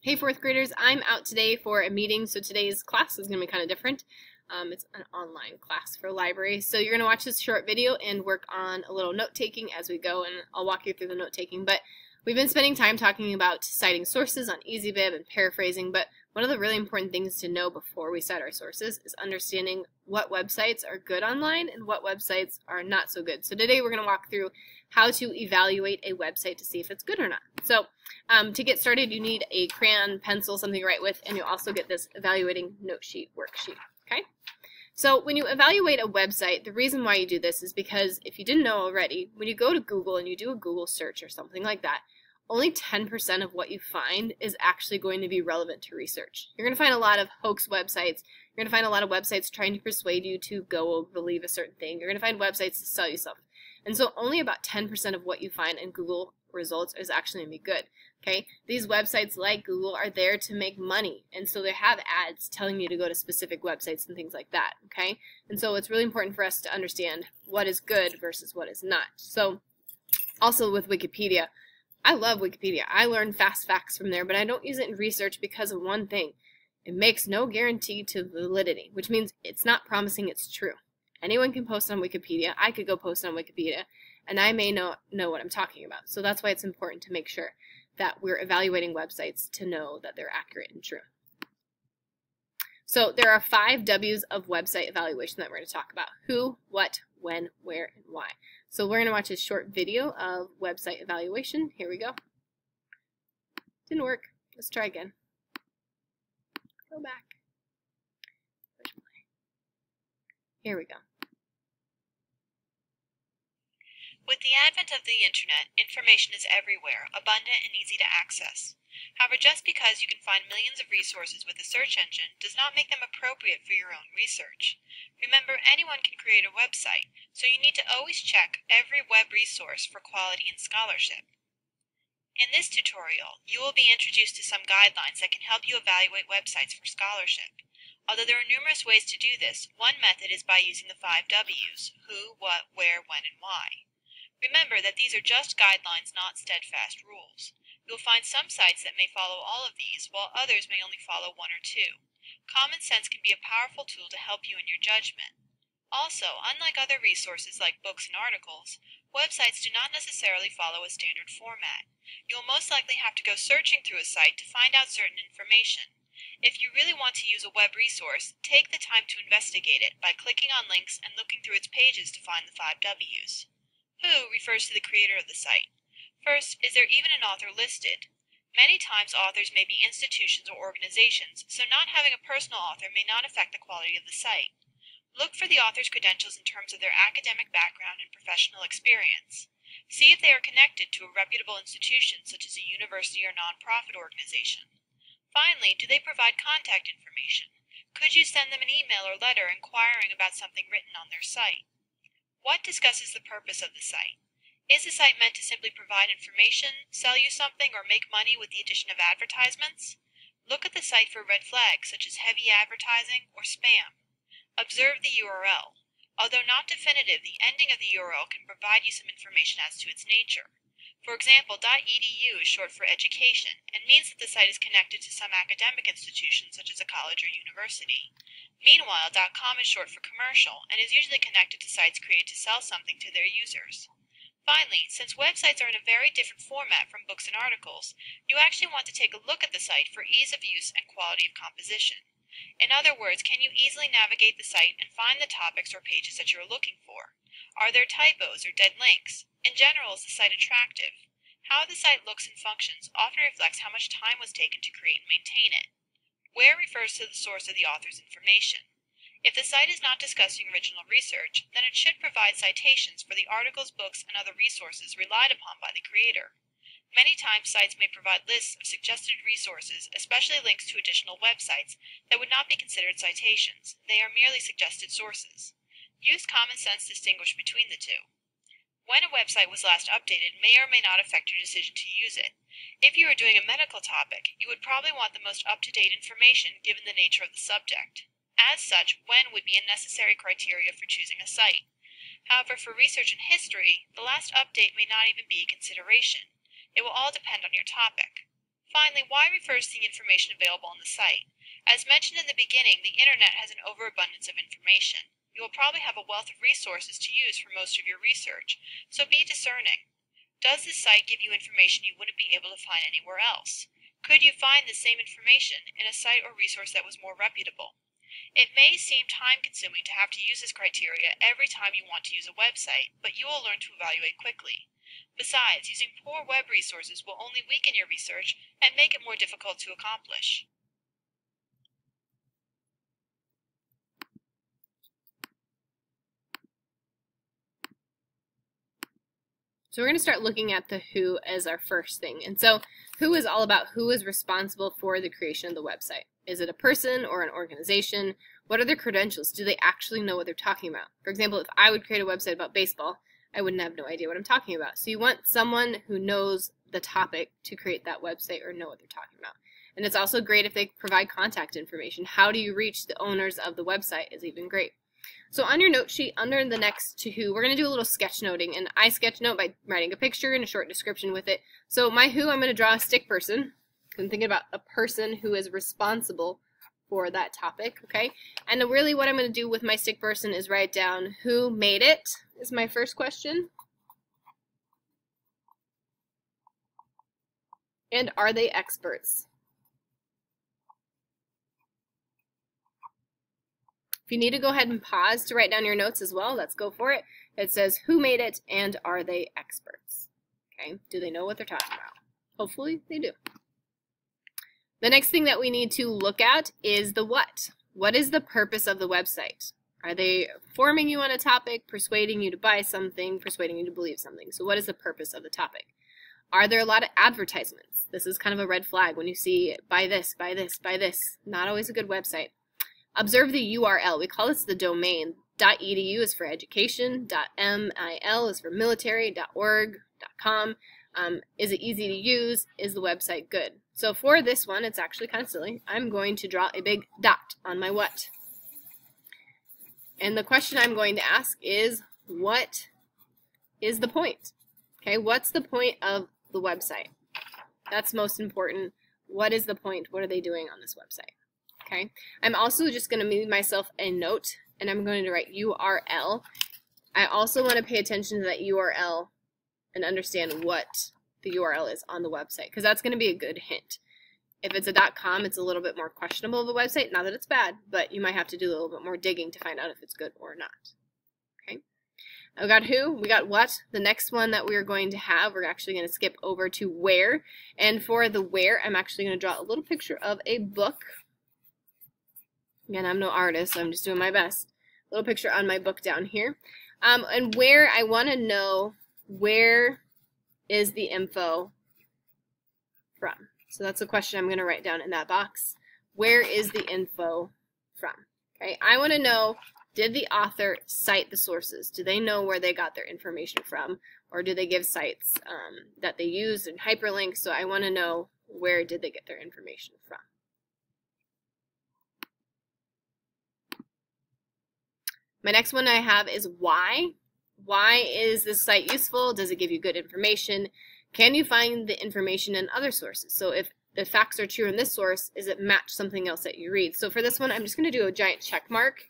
Hey, fourth graders, I'm out today for a meeting, so today's class is going to be kind of different. It's an online class for library, so you're going to watch this short video and work on a little note-taking as we go, and I'll walk you through the note-taking. But we've been spending time talking about citing sources on EasyBib and paraphrasing, but one of the really important things to know before we cite our sources is understanding what websites are good online and what websites are not so good. So today we're going to walk through how to evaluate a website to see if it's good or not. So to get started, you need a crayon, pencil, something to write with, and you'll also get this evaluating note sheet worksheet. Okay? So when you evaluate a website, the reason why you do this is because if you didn't know already, when you go to Google and you do a Google search or something like that, only 10% of what you find is actually going to be relevant to research. You're going to find a lot of hoax websites. You're going to find a lot of websites trying to persuade you to go believe a certain thing. You're going to find websites to sell you stuff. And so only about 10% of what you find in Google results is actually going to be good. Okay? These websites like Google are there to make money, and so they have ads telling you to go to specific websites and things like that. Okay? And so it's really important for us to understand what is good versus what is not. So also with Wikipedia, I love Wikipedia. I learn fast facts from there, but I don't use it in research because of one thing. It makes no guarantee to validity, which means it's not promising it's true. Anyone can post on Wikipedia. I could go post on Wikipedia, and I may not know what I'm talking about. So that's why it's important to make sure that we're evaluating websites to know that they're accurate and true. So there are 5 W's of website evaluation that we're going to talk about: who, what, when, where, and why. So we're going to watch a short video of website evaluation. Here we go. Didn't work. Let's try again. Go back. Push play. Here we go. With the advent of the internet, information is everywhere, abundant and easy to access. However, just because you can find millions of resources with a search engine does not make them appropriate for your own research. Remember, anyone can create a website, so you need to always check every web resource for quality and scholarship. In this tutorial, you will be introduced to some guidelines that can help you evaluate websites for scholarship. Although there are numerous ways to do this, one method is by using the 5 W's: who, what, where, when, and why. Remember that these are just guidelines, not steadfast rules. You'll find some sites that may follow all of these, while others may only follow 1 or 2. Common sense can be a powerful tool to help you in your judgment. Also, unlike other resources like books and articles, websites do not necessarily follow a standard format. You will most likely have to go searching through a site to find out certain information. If you really want to use a web resource, take the time to investigate it by clicking on links and looking through its pages to find the 5 W's. Who refers to the creator of the site. First, is there even an author listed? Many times authors may be institutions or organizations, so not having a personal author may not affect the quality of the site. Look for the author's credentials in terms of their academic background and professional experience. See if they are connected to a reputable institution such as a university or nonprofit organization. Finally, do they provide contact information? Could you send them an email or letter inquiring about something written on their site? What discusses the purpose of the site? Is the site meant to simply provide information, sell you something, or make money with the addition of advertisements? Look at the site for red flags such as heavy advertising or spam. Observe the URL. Although not definitive, the ending of the URL can provide you some information as to its nature. For example, .edu is short for education and means that the site is connected to some academic institution such as a college or university. Meanwhile, .com is short for commercial and is usually connected to sites created to sell something to their users. Finally, since websites are in a very different format from books and articles, you actually want to take a look at the site for ease of use and quality of composition. In other words, can you easily navigate the site and find the topics or pages that you are looking for? Are there typos or dead links? In general, is the site attractive? How the site looks and functions often reflects how much time was taken to create and maintain it. Where refers to the source of the author's information. If the site is not discussing original research, then it should provide citations for the articles, books, and other resources relied upon by the creator. Many times sites may provide lists of suggested resources, especially links to additional websites, that would not be considered citations. They are merely suggested sources. Use common sense to distinguish between the two. When a website was last updated may or may not affect your decision to use it. If you are doing a medical topic, you would probably want the most up-to-date information given the nature of the subject. As such, when would be a necessary criteria for choosing a site. However, for research and history, the last update may not even be a consideration. It will all depend on your topic. Finally, why refers to the information available on the site. As mentioned in the beginning, the internet has an overabundance of information. You will probably have a wealth of resources to use for most of your research, so be discerning. Does this site give you information you wouldn't be able to find anywhere else? Could you find the same information in a site or resource that was more reputable? It may seem time-consuming to have to use this criteria every time you want to use a website, but you will learn to evaluate quickly. Besides, using poor web resources will only weaken your research and make it more difficult to accomplish. So we're going to start looking at the who as our first thing. And so who is all about who is responsible for the creation of the website. Is it a person or an organization? What are their credentials? Do they actually know what they're talking about? For example, if I would create a website about baseball, I wouldn't have no idea what I'm talking about. So you want someone who knows the topic to create that website or know what they're talking about. And it's also great if they provide contact information. How do you reach the owners of the website is even great. So on your note sheet, under the next to who, we're going to do a little sketch noting. And I sketch note by writing a picture and a short description with it. So my who, I'm going to draw a stick person. I'm thinking about a person who is responsible for that topic, okay? And really what I'm going to do with my stick person is write down who made it is my first question. And are they experts? If you need to go ahead and pause to write down your notes as well, let's go for it. It says who made it and are they experts? Okay, do they know what they're talking about? Hopefully they do. The next thing that we need to look at is the what. What is the purpose of the website? Are they informing you on a topic, persuading you to buy something, persuading you to believe something? So what is the purpose of the topic? Are there a lot of advertisements? This is kind of a red flag when you see buy this, buy this, buy this. Not always a good website. Observe the URL. We call this the domain. .edu is for education. .mil is for military. .org. .com. Is it easy to use? Is the website good? So for this one, it's actually kind of silly. I'm going to draw a big dot on my what. And the question I'm going to ask is, what is the point? Okay, what's the point of the website? That's most important. What is the point? What are they doing on this website? Okay, I'm also just going to leave myself a note, and I'm going to write URL. I also want to pay attention to that URL and understand what the URL is on the website, because that's going to be a good hint. If it's a .com, it's a little bit more questionable of a website. Not that it's bad, but you might have to do a little bit more digging to find out if it's good or not. Okay, we got who, we got what. The next one that we're going to have, we're actually going to skip over to where. And for the where, I'm actually going to draw a little picture of a book. Again, I'm no artist, so I'm just doing my best. A little picture on my book down here. And where, I want to know where is the info from. So that's a question I'm going to write down in that box. Where is the info from? Okay, I want to know, did the author cite the sources? Do they know where they got their information from? Or do they give sites that they use and hyperlinks? So I want to know, where did they get their information from? My next one I have is why. Why is this site useful? Does it give you good information? Can you find the information in other sources? So if the facts are true in this source, does it match something else that you read? So for this one, I'm just going to do a giant check mark.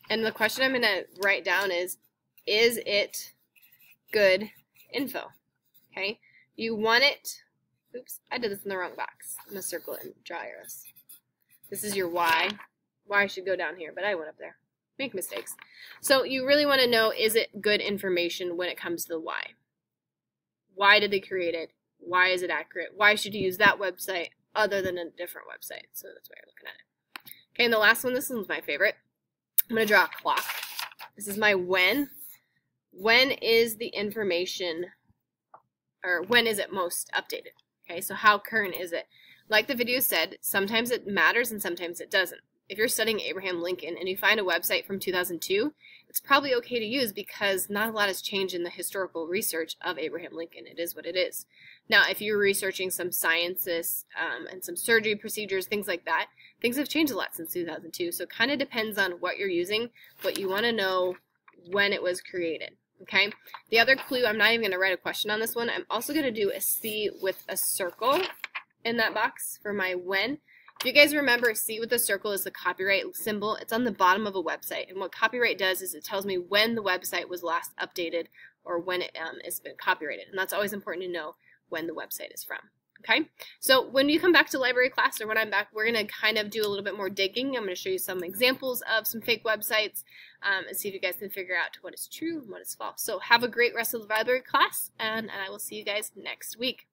And the question I'm going to write down is it good info? Okay. You want it. Oops, I did this in the wrong box. I'm going to circle it and draw arrows. This is your why. Why should go down here, but I went up there. Make mistakes. So you really want to know, is it good information when it comes to the why? Why did they create it? Why is it accurate? Why should you use that website other than a different website? So that's why you're looking at it. Okay, and the last one, this one's my favorite. I'm going to draw a clock. This is my when. When is the information, or when is it most updated? Okay, so how current is it? Like the video said, sometimes it matters and sometimes it doesn't. If you're studying Abraham Lincoln and you find a website from 2002, it's probably okay to use because not a lot has changed in the historical research of Abraham Lincoln. It is what it is. Now, if you're researching some sciences and some surgery procedures, things like that, things have changed a lot since 2002. So it kind of depends on what you're using, but you want to know when it was created. Okay. The other clue, I'm not even going to write a question on this one. I'm also going to do a C with a circle in that box for my when. If you guys remember, see with the circle is the copyright symbol. It's on the bottom of a website, and what copyright does is it tells me when the website was last updated or when it has been copyrighted, and that's always important to know when the website is from. Okay, so when you come back to library class, or when I'm back, we're going to kind of do a little bit more digging. I'm going to show you some examples of some fake websites and see if you guys can figure out what is true and what is false. So have a great rest of the library class, and I will see you guys next week.